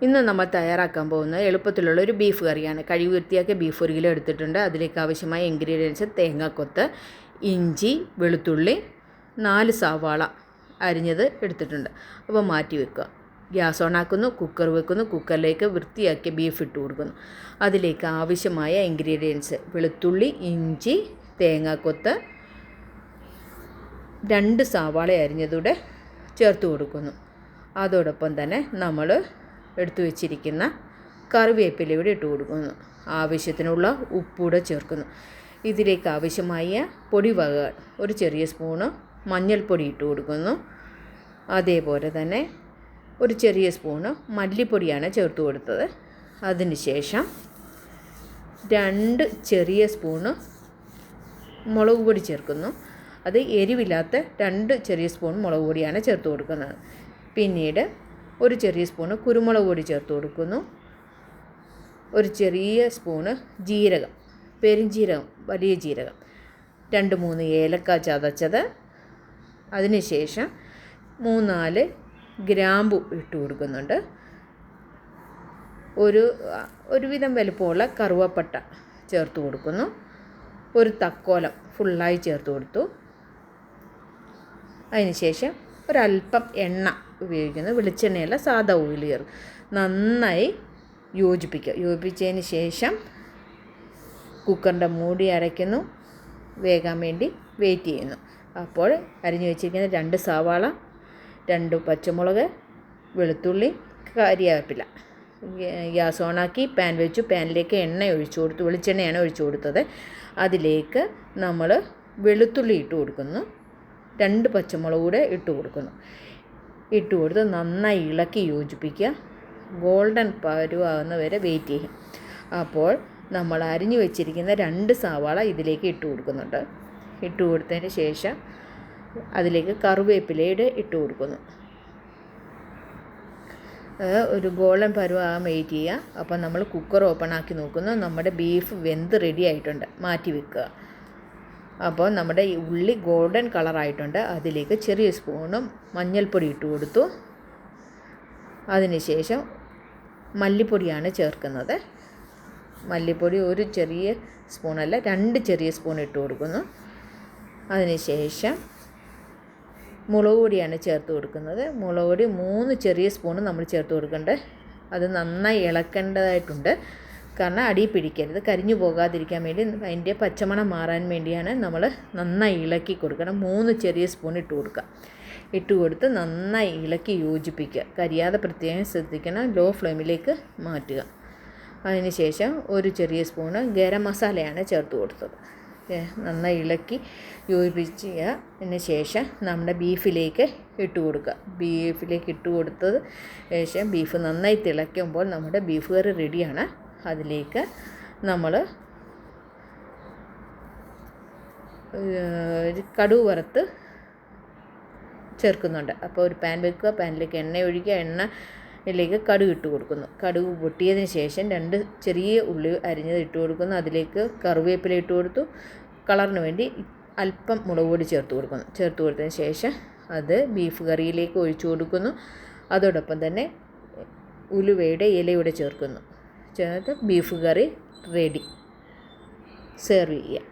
ഇന്ന് നമ്മൾ തയ്യാറാക്കാൻ പോകുന്ന എളുപ്പത്തിലുള്ള ഒരു ബീഫ് കറിയാണ്. കഴുകി വൃത്തിയാക്കിയ ബീഫ് 1 കിലോ എടുത്തിട്ടുണ്ട്. അതിലേക്ക് ആവശ്യമായ ഇൻഗ്രീഡിയൻസ്: തേങ്ങാക്കൊത്ത്, ഇഞ്ചി, വെളുത്തുള്ളി, 4 സവാള അരിഞ്ഞത് എടുത്തിട്ടുണ്ട്. അപ്പോൾ മാറ്റി വെക്കുക. ഗ്യാസ് ഓണാക്കുന്നു, കുക്കർ വെക്കുന്നു. കുക്കറിലേക്ക് വൃത്തിയാക്കിയ ബീഫ് ഇട്ട് കൊടുക്കുന്നു. അതിലേക്ക് ആവശ്യമായ ഇൻഗ്രീഡിയൻസ്: വെളുത്തുള്ളി, ഇഞ്ചി, തേങ്ങാക്കൊത്ത്, 2 സവാള അരിഞ്ഞതൂടെ ചേർത്ത് കൊടുക്കുന്നു. അതോടൊപ്പം തന്നെ നമ്മൾ എടുത്തു വെച്ചിരിക്കുന്ന കറിവേപ്പില ഇവിടെ ഇട്ട് കൊടുക്കുന്നു. ആവശ്യത്തിനുള്ള ഉപ്പൂടെ ചേർക്കുന്നു. ഇതിലേക്ക് ആവശ്യമായ പൊടിവകകൾ: ഒരു ചെറിയ സ്പൂണ് മഞ്ഞൾപ്പൊടി ഇട്ട് കൊടുക്കുന്നു. അതേപോലെ തന്നെ ഒരു ചെറിയ സ്പൂണ് മല്ലിപ്പൊടിയാണ് ചേർത്ത് കൊടുത്തത്. അതിനുശേഷം 2 ചെറിയ സ്പൂണ് മുളക് പൊടി ചേർക്കുന്നു. അത് എരിവില്ലാത്ത 2 ചെറിയ സ്പൂൺ മുളക് പൊടിയാണ് ചേർത്ത് കൊടുക്കുന്നത്. പിന്നീട് ഒരു ചെറിയ സ്പൂണ് കുരുമുളക് പൊടി ചേർത്ത് കൊടുക്കുന്നു. ഒരു ചെറിയ സ്പൂണ് ജീരകം, പെരുംജീരകം, വലിയ ജീരകം, 2-3 ഏലക്ക ചതച്ചത്. അതിനുശേഷം 3-4 ഗ്രാമ്പു ഇട്ട് കൊടുക്കുന്നുണ്ട്. ഒരുവിധം വലുപ്പമുള്ള കറുവപ്പട്ട ചേർത്ത് കൊടുക്കുന്നു. ഒരു തക്കോലം ഫുള്ളായി ചേർത്ത് കൊടുത്തു. അതിനുശേഷം ഒരല്പം എണ്ണ ഉപയോഗിക്കുന്നു. വെളിച്ചെണ്ണയല്ല, സാദാ ഓയിൽ ചേർത്ത് നന്നായി യോജിപ്പിക്കുക. യോജിപ്പിച്ചതിന് ശേഷം കുക്കറിൻ്റെ മൂടി അടയ്ക്കുന്നു. വേകാൻ വേണ്ടി വെയിറ്റ് ചെയ്യുന്നു. അപ്പോൾ അരിഞ്ഞു വെച്ചിരിക്കുന്ന 2 സവാള, 2 പച്ചമുളക്, വെളുത്തുള്ളി, കറിവേപ്പില. ഗ്യാസ് ഓണാക്കി പാൻ വെച്ചു. പാനിലേക്ക് എണ്ണ ഒഴിച്ചു കൊടുത്തു. വെളിച്ചെണ്ണയാണ് ഒഴിച്ചു കൊടുത്തത്. അതിലേക്ക് നമ്മൾ വെളുത്തുള്ളി ഇട്ട് കൊടുക്കുന്നു. 2 പച്ചമുളക് കൂടെ ഇട്ട് കൊടുക്കുന്നു. ഇട്ട് കൊടുത്ത് നന്നായി ഇളക്കി യോജിപ്പിക്കുക. ഗോൾഡൻ പരുവാകുന്ന വരെ വെയിറ്റ് ചെയ്യും. അപ്പോൾ നമ്മൾ അരിഞ്ഞു വെച്ചിരിക്കുന്ന 2 സവാള ഇതിലേക്ക് ഇട്ട് കൊടുക്കുന്നുണ്ട്. ഇട്ട് കൊടുത്തതിന് ശേഷം അതിലേക്ക് കറിവേപ്പിലയുടെ ഇട്ട് കൊടുക്കുന്നു. ഒരു ഗോൾഡൻ പരുവാകാൻ വെയിറ്റ് ചെയ്യുക. അപ്പോൾ നമ്മൾ കുക്കർ ഓപ്പൺ ആക്കി നോക്കുന്നു. നമ്മുടെ ബീഫ് വെന്ത് റെഡി ആയിട്ടുണ്ട്. മാറ്റി വെക്കുക. അപ്പോൾ നമ്മുടെ ഈ ഉള്ളി ഗോൾഡൻ കളറായിട്ടുണ്ട്. അതിലേക്ക് ചെറിയ സ്പൂണും മഞ്ഞൾപ്പൊടി ഇട്ട് കൊടുത്തു. അതിനുശേഷം മല്ലിപ്പൊടിയാണ് ചേർക്കുന്നത്. മല്ലിപ്പൊടി ഒരു ചെറിയ സ്പൂണല്ല, 2 ചെറിയ സ്പൂൺ ഇട്ട് കൊടുക്കുന്നു. അതിനുശേഷം മുളക് പൊടിയാണ് ചേർത്ത് കൊടുക്കുന്നത്. മുളക് പൊടി 3 ചെറിയ സ്പൂണ് നമ്മൾ ചേർത്ത് കൊടുക്കേണ്ടത്. അത് നന്നായി ഇളക്കേണ്ടതായിട്ടുണ്ട്. കാരണം അടി പിടിക്കരുത്, കരിഞ്ഞു പോകാതിരിക്കാൻ വേണ്ടി അതിൻ്റെ പച്ചമണം മാറാൻ വേണ്ടിയാണ് നമ്മൾ നന്നായി ഇളക്കി കൊടുക്കണം. 3 ചെറിയ സ്പൂൺ ഇട്ട് കൊടുക്കുക. ഇട്ട് കൊടുത്ത് നന്നായി ഇളക്കി യോജിപ്പിക്കുക. കരിയാതെ പ്രത്യേകം ശ്രദ്ധിക്കണം. ലോ ഫ്ലെയിമിലേക്ക് മാറ്റുക. അതിനുശേഷം ഒരു ചെറിയ സ്പൂണ് ഗരം മസാലയാണ് ചേർത്ത് കൊടുത്തത്. നന്നായി ഇളക്കി യോജിപ്പിച്ചതിന് ശേഷം നമ്മുടെ ബീഫിലേക്ക് ഇട്ട് കൊടുക്കുക. ബീഫിലേക്ക് ഇട്ട് കൊടുത്തത് ശേഷം ബീഫ് നന്നായി തിളയ്ക്കുമ്പോൾ നമ്മുടെ ബീഫ് കറി റെഡിയാണ്. അതിലേക്ക് നമ്മൾ കടുക് വറുത്ത് ചേർക്കുന്നുണ്ട്. അപ്പോൾ ഒരു പാൻ വെക്കുക. പാനിലേക്ക് എണ്ണ ഒഴിക്കുക. എണ്ണയിലേക്ക് കടുക് ഇട്ട് കൊടുക്കുന്നു. കടുക് പൊട്ടിയതിന് ശേഷം 2 ചെറിയ ഉള്ളി അരിഞ്ഞത് ഇട്ട് കൊടുക്കുന്നു. അതിലേക്ക് കറിവേപ്പില ഇട്ട് കൊടുത്തു. കളറിന് വേണ്ടി അല്പം മുളക് പൊടി ചേർത്ത് കൊടുക്കുന്നു. ചേർത്ത് കൊടുത്തതിന് ശേഷം അത് ബീഫ് കറിയിലേക്ക് ഒഴിച്ചു കൊടുക്കുന്നു. അതോടൊപ്പം തന്നെ ഉലുവയുടെ ഇലയൂടെ ചേർക്കുന്നു. ചേർത്ത് ബീഫ് കറി റെഡി. സെർവ് ചെയ്യുക.